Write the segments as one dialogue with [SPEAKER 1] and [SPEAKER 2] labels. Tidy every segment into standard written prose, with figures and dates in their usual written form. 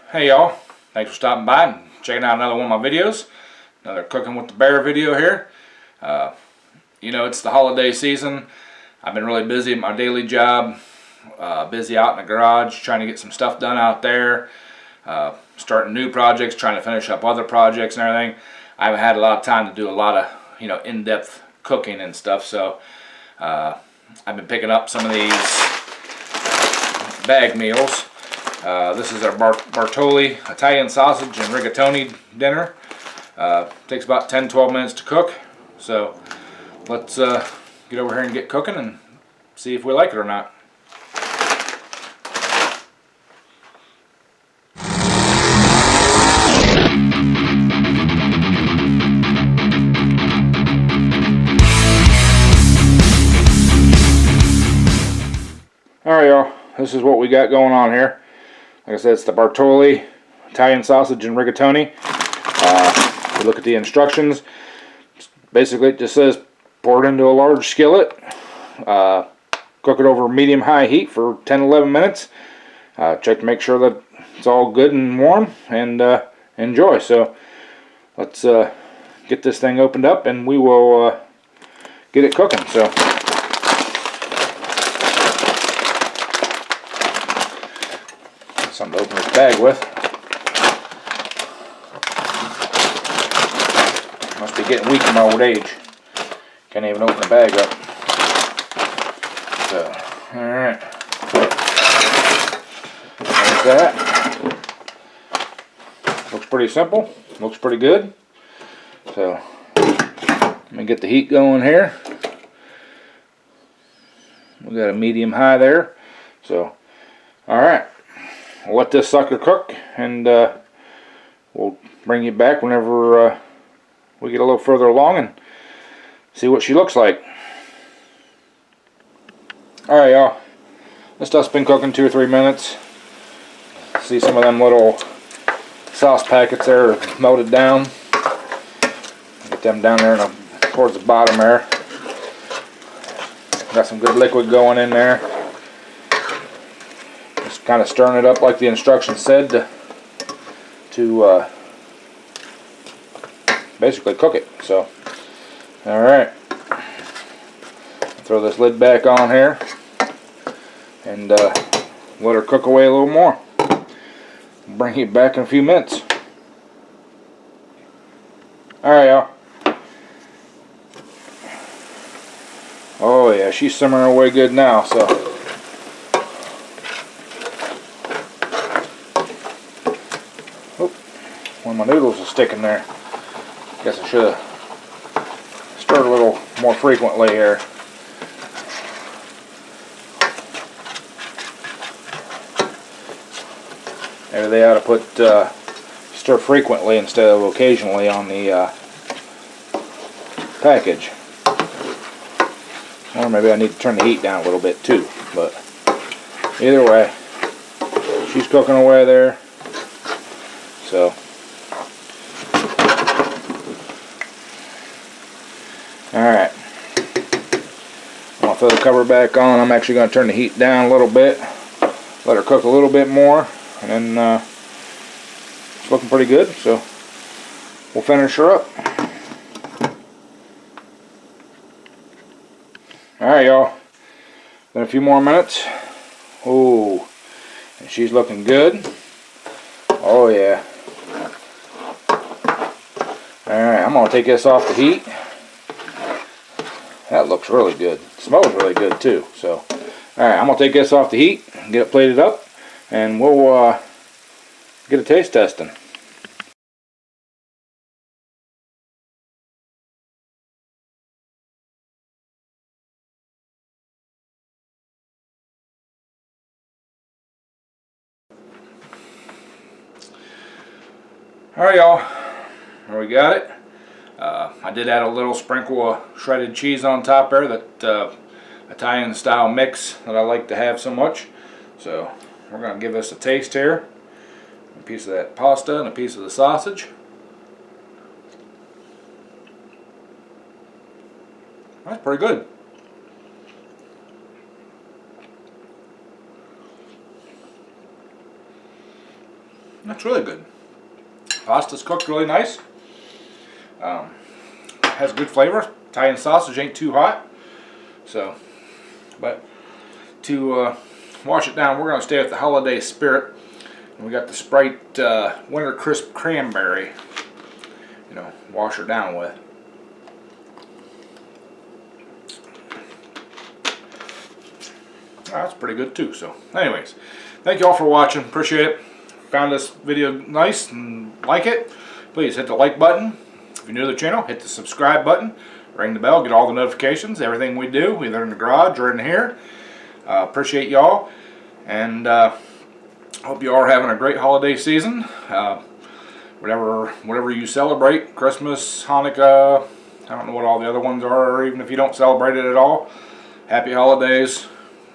[SPEAKER 1] Hey y'all, thanks for stopping by and checking out another one of my videos. Another Cooking with the Bear video here. You know, it's the holiday season. I've been really busy at my daily job, busy out in the garage trying to get some stuff done out there, starting new projects, trying to finish up other projects and everything. I haven't had a lot of time to do a lot of, in-depth cooking and stuff, so I've been picking up some of these bag meals. This is our Bertolli Italian sausage and rigatoni dinner. Takes about 10-12 minutes to cook, so let's get over here and get cooking and see if we like it or not. Alright y'all, this is what we got going on here. Like I said, it's the Bertolli Italian sausage and rigatoni. If you look at the instructions, basically it just says pour it into a large skillet, cook it over medium-high heat for 10-11 minutes. Check to make sure that it's all good and warm, and enjoy. So let's get this thing opened up and we will get it cooking. So something to open this bag with. Must be getting weak in my old age. Can't even open the bag up. So, alright. There's that. Looks pretty simple. Looks pretty good. So, let me get the heat going here. We got a medium-high there. So, alright. We'll let this sucker cook, and we'll bring you back whenever we get a little further along and see what she looks like. Alright y'all, this stuff's been cooking 2 or 3 minutes. See some of them little sauce packets there melted down. Get them down there towards the bottom there. Got some good liquid going in there. Just kind of stirring it up like the instructions said to basically cook it. So, alright. Throw this lid back on here and let her cook away a little more. Bring it back in a few minutes. Alright y'all. Oh yeah, she's simmering away good now, so my noodles are sticking there. Guess I should have stirred a little more frequently here. Maybe they ought to put stir frequently instead of occasionally on the package. Or maybe I need to turn the heat down a little bit too. But either way, she's cooking away there. So alright, I'm going to throw the cover back on. I'm actually going to turn the heat down a little bit, let her cook a little bit more, and then it's looking pretty good, so we'll finish her up. Alright y'all, then a few more minutes. Oh, and she's looking good. Oh yeah. Alright, I'm going to take this off the heat. That looks really good. It smells really good too. So, alright, I'm going to take this off the heat, get it plated up, and we'll get a taste testing. Alright y'all, there we got it. I did add a little sprinkle of shredded cheese on top there, that Italian style mix that I like to have so much. So we're going to give this a taste here. A piece of that pasta and a piece of the sausage. That's pretty good. That's really good. Pasta's cooked really nice. Has good flavor. Italian sausage ain't too hot. So, but to wash it down, we're going to stay with the holiday spirit. And we got the Sprite Winter Crisp Cranberry. You know, wash her down with. That's pretty good too. So, anyways, thank you all for watching. Appreciate it. Found this video nice and like it, please hit the like button. If you're new to the channel, hit the subscribe button. Ring the bell, get all the notifications, everything we do, either in the garage or in here. Appreciate y'all, and hope you all are having a great holiday season. Whatever you celebrate, Christmas, Hanukkah, I don't know what all the other ones are, or even if you don't celebrate it at all, happy holidays.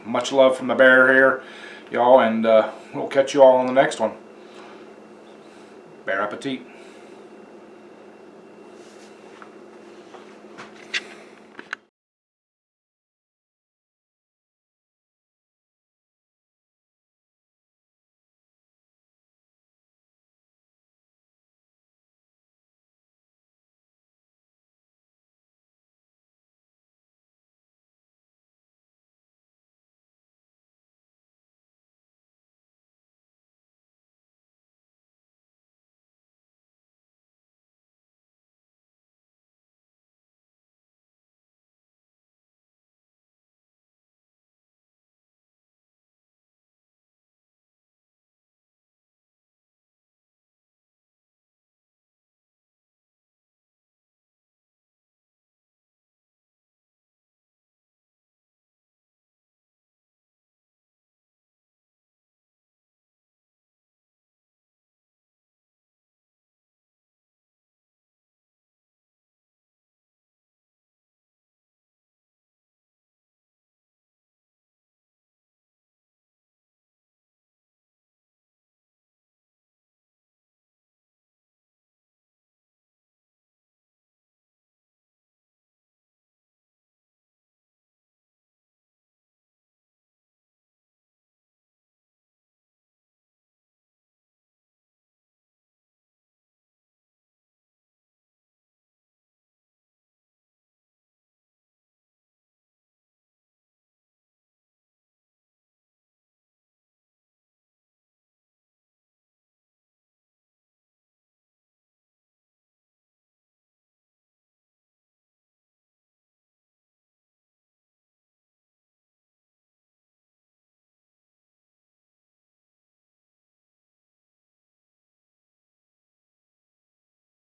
[SPEAKER 1] Much love from the bear here, y'all, and we'll catch you all on the next one. Bear appetit.